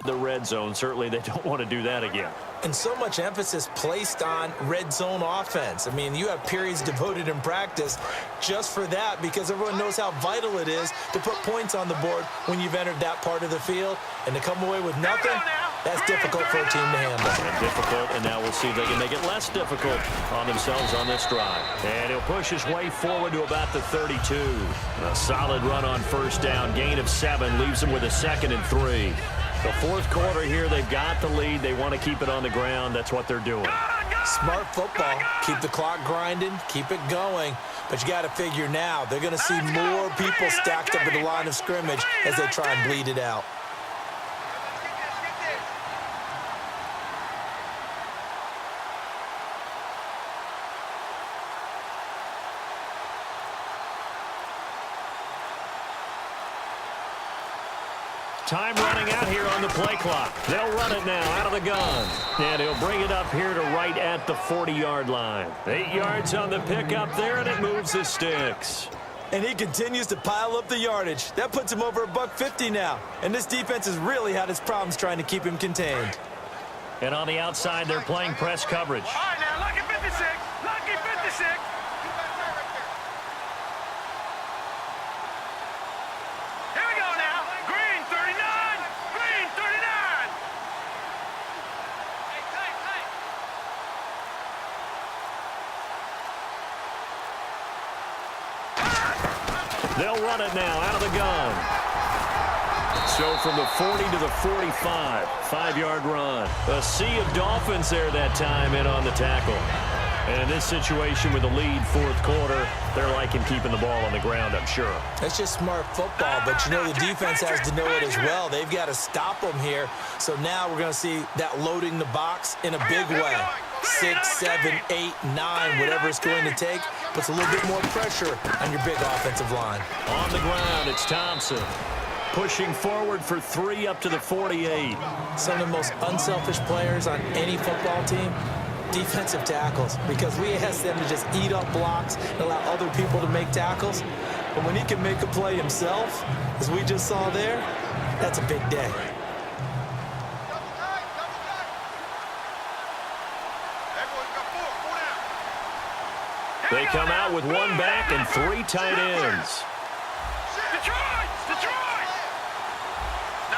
the red zone. Certainly they don't want to do that again. And so much emphasis placed on red zone offense. I mean, you have periods devoted in practice just for that because everyone knows how vital it is to put points on the board when you've entered that part of the field. And to come away with nothing, that's difficult for a team to handle. And difficult, and now we'll see if they can make it less difficult on themselves on this drive. And he'll push his way forward to about the 32. A solid run on first down. Gain of 7 leaves him with a 2nd and 3. The fourth quarter here, they've got the lead. They want to keep it on the ground. That's what they're doing. Smart football. Keep the clock grinding. Keep it going. But you got to figure now, they're going to see more people stacked up at the line of scrimmage as they try and bleed it out. Time running out here on the play clock. They'll run it now out of the gun. And he'll bring it up here to right at the 40-yard line. 8 yards on the pickup there, and it moves the sticks. And he continues to pile up the yardage. That puts him over $150 now. And this defense has really had its problems trying to keep him contained. And on the outside, they're playing press coverage. All right, now, lucky 56. Lucky 56. They'll run it now out of the gun. So from the 40 to the 45, 5-yard run. A sea of Dolphins there that time in on the tackle. And in this situation with the lead fourth quarter, they're liking keeping the ball on the ground, I'm sure. That's just smart football, but you know the defense has to know it as well. They've got to stop them here. So now we're going to see that loading the box in a big way. 6, 7, 8, 9, whatever it's going to take, puts a little bit more pressure on your big offensive line. On the ground, it's Thompson. Pushing forward for 3 up to the 48. Some of the most unselfish players on any football team, defensive tackles, because we ask them to just eat up blocks and allow other people to make tackles. But when he can make a play himself, as we just saw there, that's a big day. They come out with 1 back and 3 tight ends. Detroit! Detroit! No.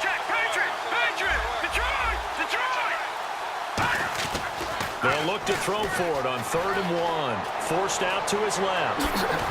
Check. Patriot! Detroit! They'll look to throw for it on 3rd and 1. Forced out to his left.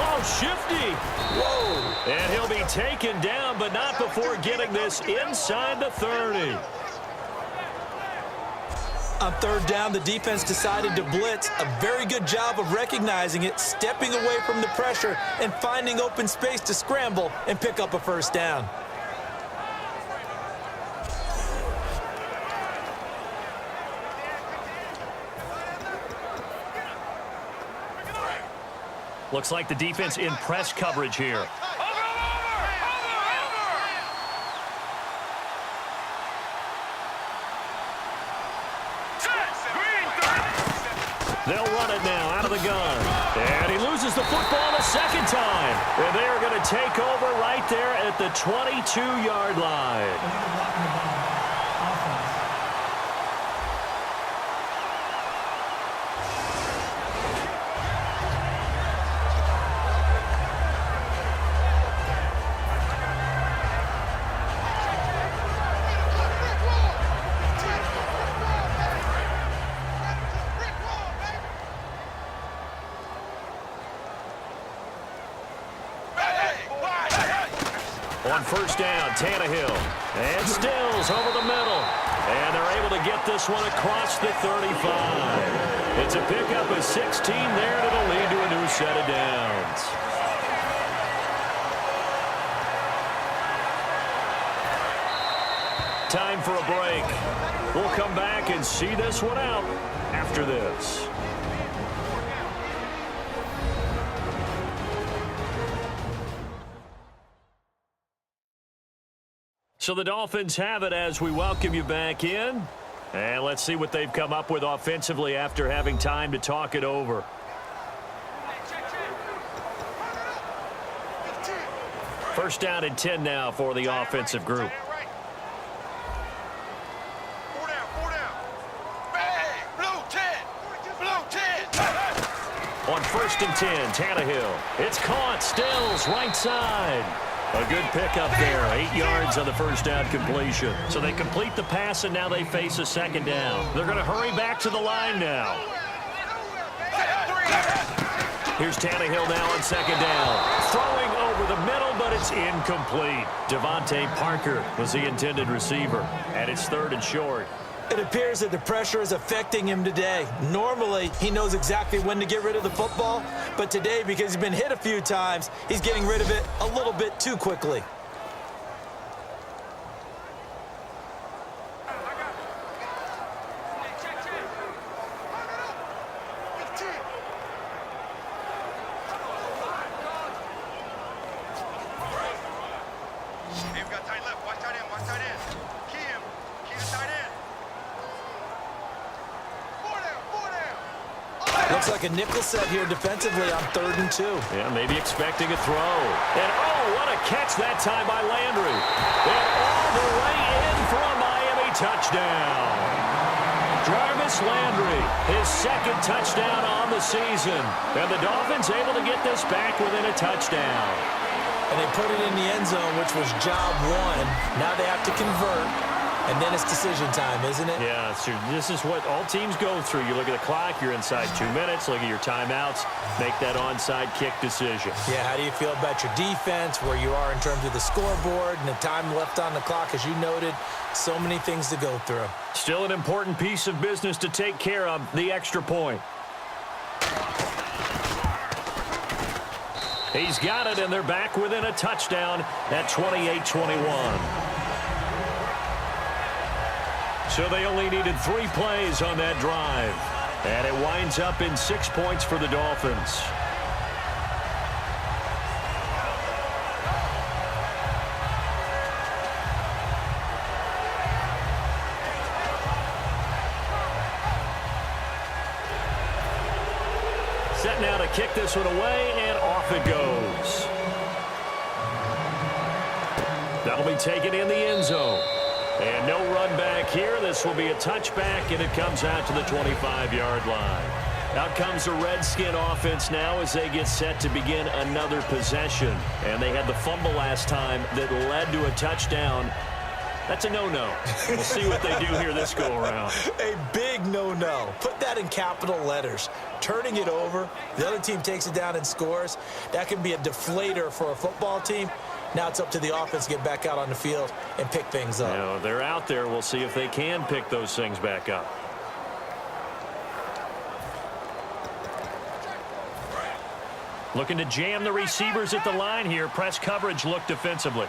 Oh, shifty. Whoa. And he'll be taken down, but not before getting this inside the 30. On 3rd down, the defense decided to blitz. A very good job of recognizing it, stepping away from the pressure, and finding open space to scramble and pick up a 1st down. Looks like the defense in press coverage here. They'll run it now out of the gun. And he loses the football a 2nd time. And they are going to take over right there at the 22-yard line. On 1st down, Tannehill. And Stills over the middle. And they're able to get this one across the 35. It's a pickup of 16 there, and it'll lead to a new set of downs. Time for a break. We'll come back and see this one out after this. So the Dolphins have it as we welcome you back in. And let's see what they've come up with offensively after having time to talk it over. First down and 10 now for the offensive group. first and 10. Tannehill. It's caught. Stills right side. A good pickup there. 8 yards on the first down completion. So they complete the pass, and now they face a second down. They're going to hurry back to the line now. Here's Tannehill now on second down. Throwing over the middle, but it's incomplete. Devontae Parker was the intended receiver. And it's third and short. It appears that the pressure is affecting him today. Normally, he knows exactly when to get rid of the football, but today, because he's been hit a few times, he's getting rid of it a little bit too quickly. Looks like a nickel set here defensively on 3rd and 2. Yeah, maybe expecting a throw. And, oh, what a catch that time by Landry. And all the way in for a Miami touchdown. Jarvis Landry, his second touchdown on the season. And the Dolphins able to get this back within a touchdown. And they put it in the end zone, which was job 1. Now they have to convert. And then it's decision time, isn't it? Yeah, this is what all teams go through. You look at the clock, you're inside 2 minutes, look at your timeouts, make that onside kick decision. Yeah, how do you feel about your defense, where you are in terms of the scoreboard and the time left on the clock, as you noted? So many things to go through. Still an important piece of business to take care of, the extra point. He's got it, and they're back within a touchdown at 28-21. So they only needed 3 plays on that drive. And it winds up in 6 points for the Dolphins. Set now to kick this one away, and off it goes. That'll be taken in the end zone. And no run back here. This will be a touchback, and it comes out to the 25-yard line. Out comes the Redskin offense now as they get set to begin another possession. And they had the fumble last time that led to a touchdown. That's a no-no. We'll see what they do here this go-around. A big no-no. Put that in capital letters. Turning it over, the other team takes it down and scores. That can be a deflator for a football team. Now it's up to the offense to get back out on the field and pick things up. You know, they're out there. We'll see if they can pick those things back up. Looking to jam the receivers at the line here. Press coverage look defensively.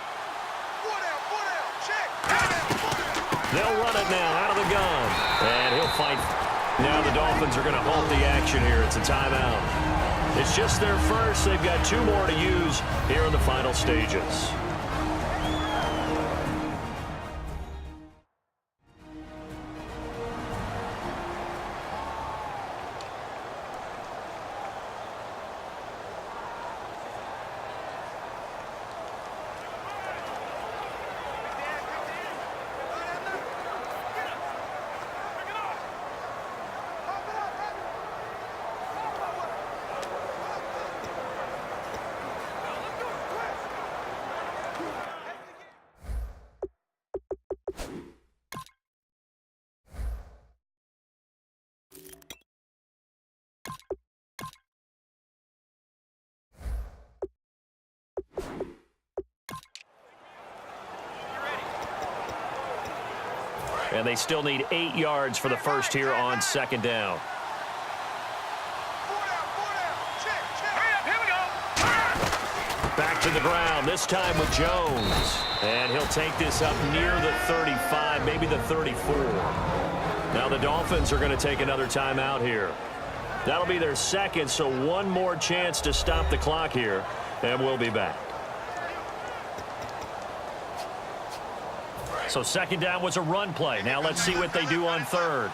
They'll run it now out of the gun. And he'll fight. Now the Dolphins are going to halt the action here. It's a timeout. It's just their first. They've got 2 more to use here in the final stages. And they still need 8 yards for the first here on second down. Back to the ground, this time with Jones. And he'll take this up near the 35, maybe the 34. Now the Dolphins are going to take another timeout here. That'll be their second, so one more chance to stop the clock here, and we'll be back. So second down was a run play. Now let's see what they do on third.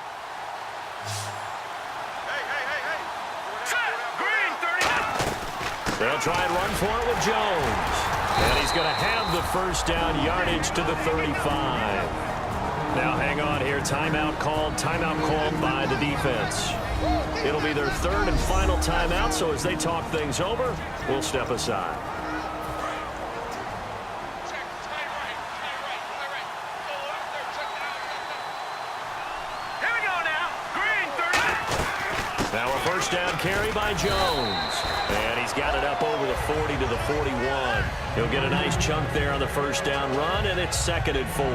They'll try and run for it with Jones. And he's going to have the first down yardage to the 35. Now hang on here. Timeout called by the defense. It'll be their third and final timeout, so as they talk things over, we'll step aside. Here we go now. Green, 30. Now a first down carry by Jones. And he's got it up over the 40 to the 41. He'll get a nice chunk there on the first down run, and it's 2nd and 4.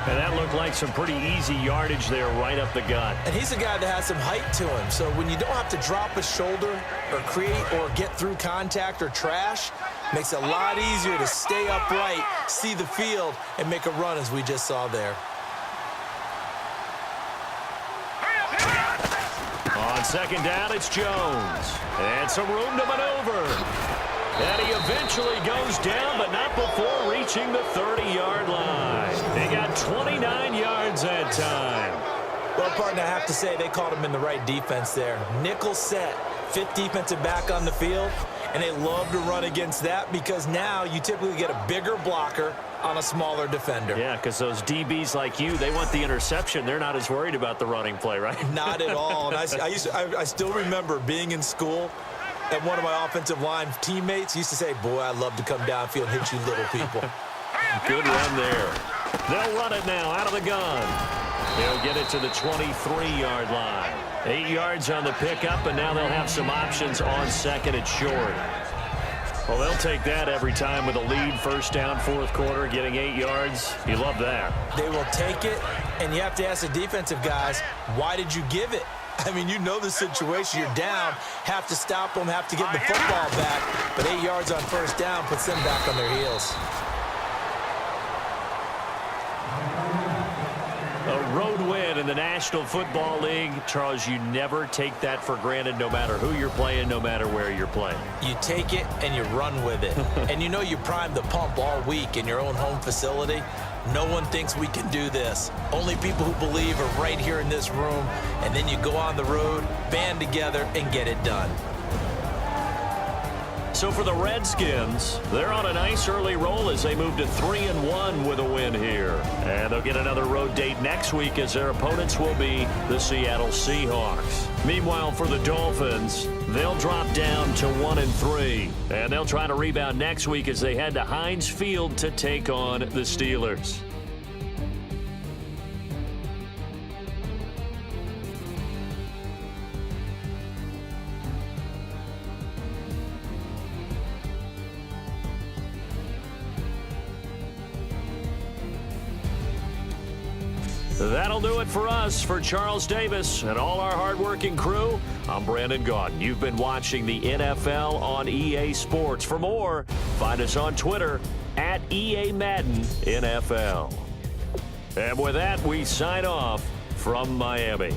And that looked like some pretty easy yardage there right up the gut. And he's a guy that has some height to him. So when you don't have to drop a shoulder or create or get through contact or trash, makes it a lot easier to stay upright, see the field, and make a run as we just saw there. On second down, it's Jones. And some room to maneuver. And he eventually goes down, but not before reaching the 30-yard line. He got 29 yards that time. Well, partner, I have to say they called him in the right defense there. Nickel set, 5th defensive back on the field, and they love to run against that because now you typically get a bigger blocker on a smaller defender. Yeah, because those DBs like you, they want the interception. They're not as worried about the running play, right? Not at all. And I still remember being in school, and one of my offensive line teammates used to say, boy, I'd love to come downfield and hit you little people. Good run there. They'll run it now out of the gun. He'll get it to the 23-yard line. 8 yards on the pickup, and now they'll have some options on 2nd and short. Well, they'll take that every time with a lead, first down, 4th quarter, getting 8 yards. You love that. They will take it, and you have to ask the defensive guys, why did you give it? I mean, you know the situation. You're down, have to stop them, have to get the football back. But 8 yards on first down puts them back on their heels. A road win in the National Football League. Charles, you never take that for granted no matter who you're playing, no matter where you're playing. You take it and you run with it. And you know you primed the pump all week in your own home facility. No one thinks we can do this. Only people who believe are right here in this room. And then you go on the road, band together, and get it done. So for the Redskins, they're on a nice early roll as they move to 3-1 with a win here. And they'll get another road date next week as their opponents will be the Seattle Seahawks. Meanwhile, for the Dolphins, they'll drop down to 1-3. And they'll try to rebound next week as they head to Heinz Field to take on the Steelers. That'll do it for us. For Charles Davis and all our hardworking crew, I'm Brandon Gaudin. You've been watching the NFL on EA Sports. For more, find us on Twitter at EA Madden NFL. And with that, we sign off from Miami.